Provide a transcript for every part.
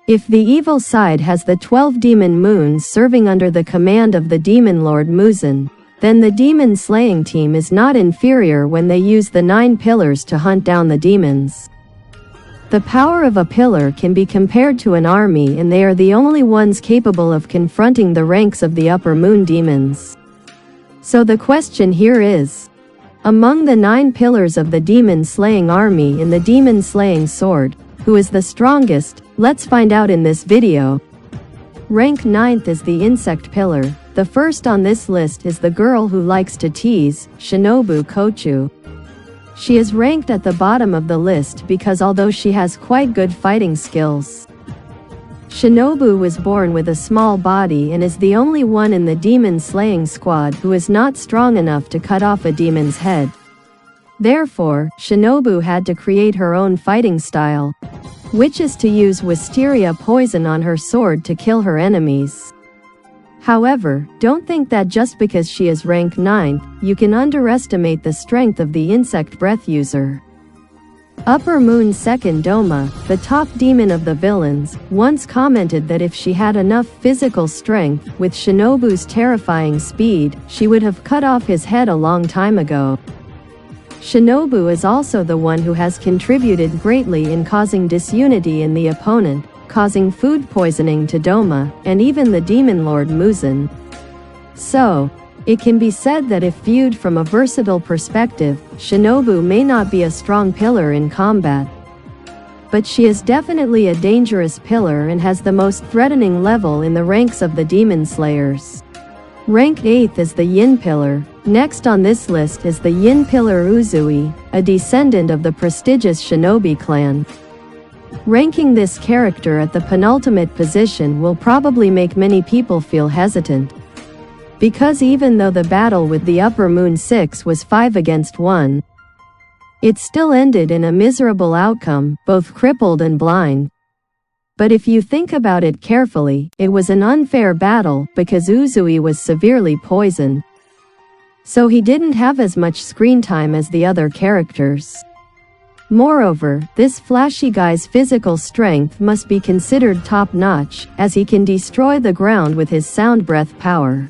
If the evil side has the 12 demon moons serving under the command of the demon lord Muzan, then the demon slaying team is not inferior when they use the 9 pillars to hunt down the demons. The power of a pillar can be compared to an army, and they are the only ones capable of confronting the ranks of the upper moon demons. So the question here is, among the 9 pillars of the demon slaying army in the demon slaying sword, who is the strongest? Let's find out in this video. Rank 9th is the insect pillar. The first on this list is the girl who likes to tease, Shinobu Kochu. She is ranked at the bottom of the list because although she has quite good fighting skills, Shinobu was born with a small body and is the only one in the demon slaying squad who is not strong enough to cut off a demon's head. Therefore, Shinobu had to create her own fighting style, which is to use wisteria poison on her sword to kill her enemies. However, don't think that just because she is rank 9th, you can underestimate the strength of the insect breath user. Upper Moon Second Doma, the top demon of the villains, once commented that if she had enough physical strength, with Shinobu's terrifying speed, she would have cut off his head a long time ago. Shinobu is also the one who has contributed greatly in causing disunity in the opponent, causing food poisoning to Doma, and even the demon lord Muzan. So, it can be said that if viewed from a versatile perspective, Shinobu may not be a strong pillar in combat, but she is definitely a dangerous pillar and has the most threatening level in the ranks of the demon slayers. Rank 8th is the Yin pillar. Next on this list is the Yin pillar Uzui, a descendant of the prestigious Shinobi clan. Ranking this character at the penultimate position will probably make many people feel hesitant, because even though the battle with the Upper Moon 6 was 5 against 1, it still ended in a miserable outcome, both crippled and blind. But if you think about it carefully, it was an unfair battle because Uzui was severely poisoned, so he didn't have as much screen time as the other characters. Moreover, this flashy guy's physical strength must be considered top-notch, as he can destroy the ground with his sound breath power.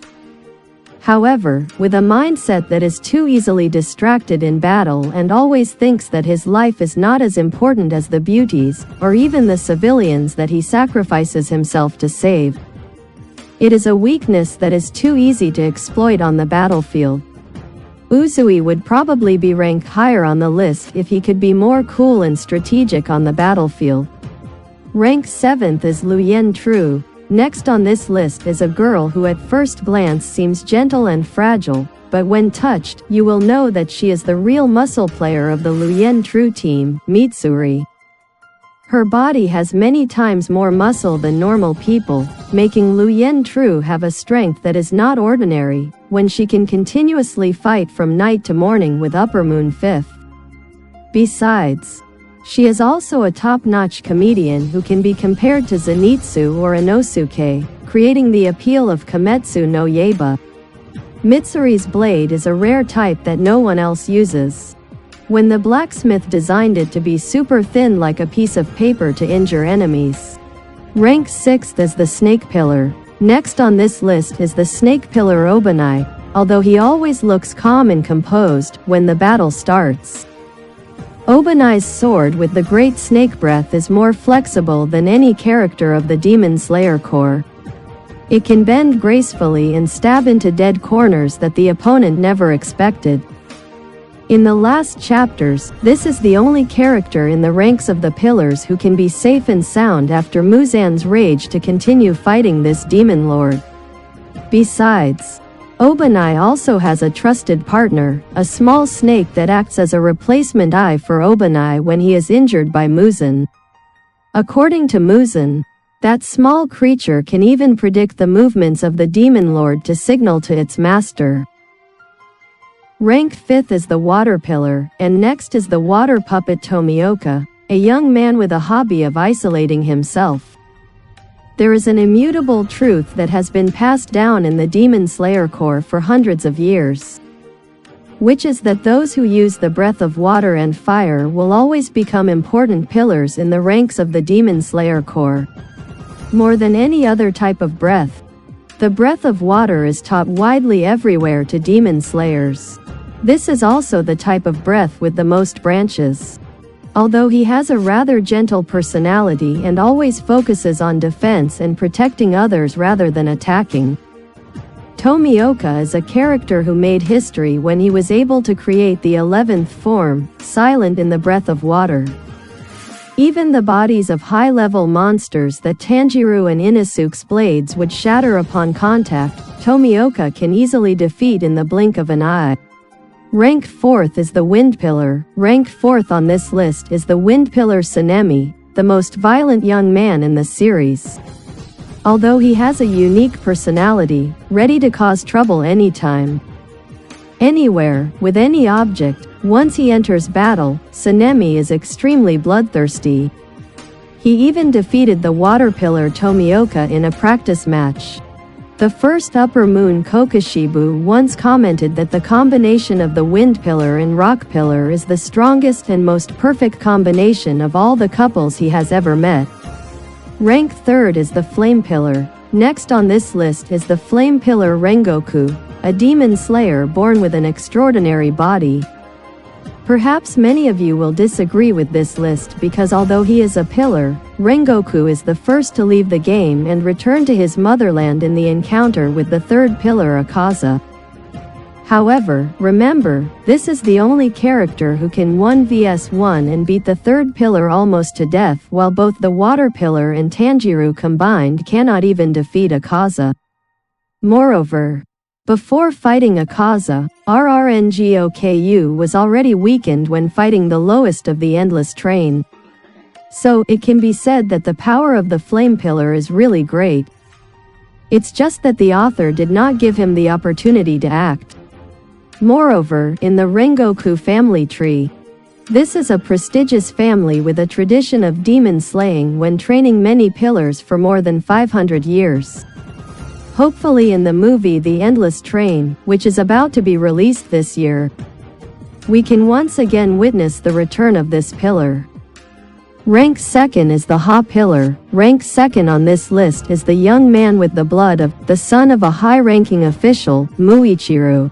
However, with a mindset that is too easily distracted in battle and always thinks that his life is not as important as the beauties, or even the civilians that he sacrifices himself to save, it is a weakness that is too easy to exploit on the battlefield. Uzui would probably be ranked higher on the list if he could be more cool and strategic on the battlefield. Rank 7th is Luyen Tru. Next on this list is a girl who at first glance seems gentle and fragile, but when touched, you will know that she is the real muscle player of the Luyen Tru team, Mitsuri. Her body has many times more muscle than normal people, making Luyen Tru have a strength that is not ordinary, when she can continuously fight from night to morning with Upper Moon 5th. Besides, she is also a top-notch comedian who can be compared to Zenitsu or Inosuke, creating the appeal of Kimetsu no Yaiba. Mitsuri's blade is a rare type that no one else uses. When the blacksmith designed it to be super thin like a piece of paper to injure enemies. Rank 6th is the Snake Pillar. Next on this list is the Snake Pillar Obanai, although he always looks calm and composed when the battle starts. Obanai's sword with the Great Snake Breath is more flexible than any character of the Demon Slayer Corps. It can bend gracefully and stab into dead corners that the opponent never expected. In the last chapters, this is the only character in the ranks of the pillars who can be safe and sound after Muzan's rage to continue fighting this demon lord. Besides, Obanai also has a trusted partner, a small snake that acts as a replacement eye for Obanai when he is injured by Muzan. According to Muzan, that small creature can even predict the movements of the demon lord to signal to its master. Rank 5th is the Water Pillar, and next is the Water Puppet Tomioka, a young man with a hobby of isolating himself. There is an immutable truth that has been passed down in the Demon Slayer Corps for hundreds of years, which is that those who use the breath of water and fire will always become important pillars in the ranks of the Demon Slayer Corps. More than any other type of breath, the breath of water is taught widely everywhere to demon slayers. This is also the type of breath with the most branches. Although he has a rather gentle personality and always focuses on defense and protecting others rather than attacking, Tomioka is a character who made history when he was able to create the 11th form, silent in the breath of water. Even the bodies of high-level monsters that Tanjiro and Inosuke's blades would shatter upon contact, Tomioka can easily defeat in the blink of an eye. Ranked 4th is the Wind Pillar. Ranked 4th on this list is the Wind Pillar Tsunemi, the most violent young man in the series. Although he has a unique personality, ready to cause trouble anytime, anywhere, with any object, once he enters battle, Tsunemi is extremely bloodthirsty. He even defeated the Water Pillar Tomioka in a practice match. The first Upper Moon Kokoshibu once commented that the combination of the Wind Pillar and Rock Pillar is the strongest and most perfect combination of all the couples he has ever met. Ranked 3rd is the Flame Pillar. Next on this list is the Flame Pillar Rengoku, a demon slayer born with an extraordinary body. Perhaps many of you will disagree with this list because although he is a pillar, Rengoku is the first to leave the game and return to his motherland in the encounter with the third pillar Akaza. However, remember, this is the only character who can 1vs1 and beat the third pillar almost to death, while both the Water Pillar and Tanjiro combined cannot even defeat Akaza. Moreover, before fighting Akaza, RRNGOKU was already weakened when fighting the lowest of the Endless Train. So, it can be said that the power of the Flame Pillar is really great. It's just that the author did not give him the opportunity to act. Moreover, in the Rengoku family tree, this is a prestigious family with a tradition of demon slaying when training many pillars for more than 500 years. Hopefully in the movie The Endless Train, which is about to be released this year, we can once again witness the return of this pillar. Rank 2nd is the Ha Pillar. Rank 2nd on this list is the young man with the blood of the son of a high-ranking official, Muichiro.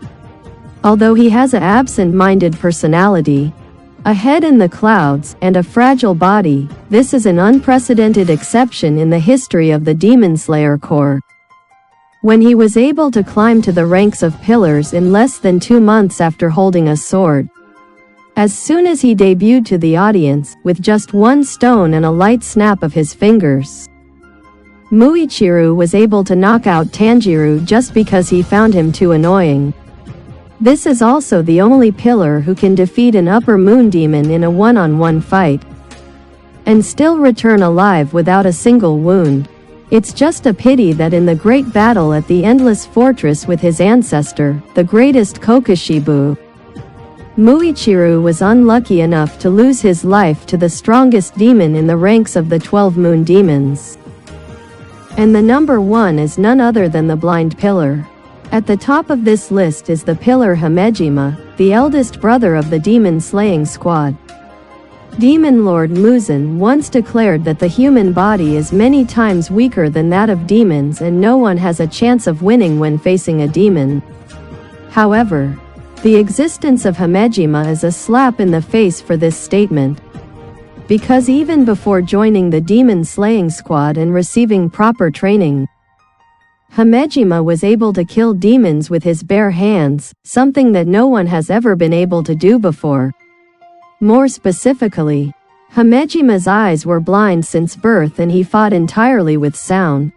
Although he has an absent-minded personality, a head in the clouds, and a fragile body, this is an unprecedented exception in the history of the Demon Slayer Corps. When he was able to climb to the ranks of pillars in less than 2 months after holding a sword. As soon as he debuted to the audience, with just 1 stone and a light snap of his fingers, Muichiro was able to knock out Tanjiro just because he found him too annoying. This is also the only pillar who can defeat an Upper Moon demon in a one-on-one fight, and still return alive without a single wound. It's just a pity that in the great battle at the Endless Fortress with his ancestor, the greatest Kokoshibu, Muichiro was unlucky enough to lose his life to the strongest demon in the ranks of the 12 Moon Demons. And the number 1 is none other than the Blind Pillar. At the top of this list is the pillar Hamejima, the eldest brother of the demon slaying squad. Demon Lord Muzan once declared that the human body is many times weaker than that of demons and no one has a chance of winning when facing a demon. However, the existence of Hamejima is a slap in the face for this statement. Because even before joining the demon slaying squad and receiving proper training, Hamejima was able to kill demons with his bare hands, something that no one has ever been able to do before. More specifically, Hamejima's eyes were blind since birth and he fought entirely with sound.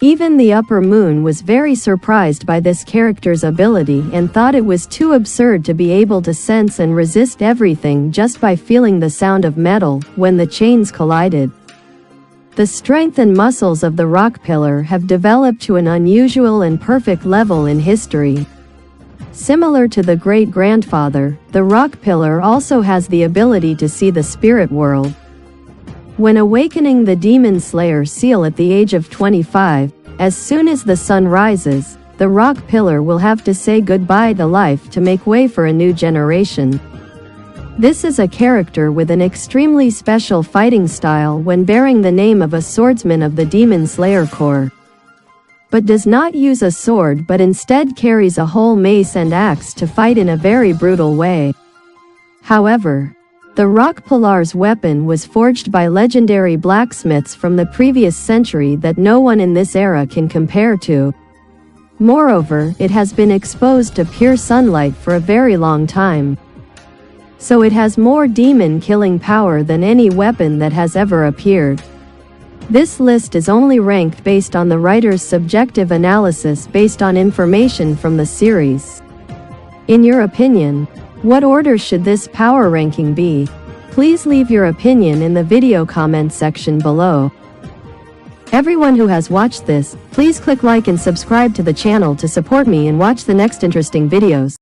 Even the Upper Moon was very surprised by this character's ability and thought it was too absurd to be able to sense and resist everything just by feeling the sound of metal when the chains collided. The strength and muscles of the Rock Pillar have developed to an unusual and perfect level in history. Similar to the great-grandfather, the Rock Pillar also has the ability to see the spirit world. When awakening the Demon Slayer seal at the age of 25, as soon as the sun rises, the Rock Pillar will have to say goodbye to life to make way for a new generation. This is a character with an extremely special fighting style when bearing the name of a swordsman of the Demon Slayer Corps, but does not use a sword but instead carries a whole mace and axe to fight in a very brutal way. However, the Rock Pilar's weapon was forged by legendary blacksmiths from the previous century that no one in this era can compare to. Moreover, it has been exposed to pure sunlight for a very long time, so it has more demon-killing power than any weapon that has ever appeared. This list is only ranked based on the writer's subjective analysis based on information from the series. In your opinion, what order should this power ranking be? Please leave your opinion in the video comment section below. Everyone who has watched this, please click like and subscribe to the channel to support me and watch the next interesting videos.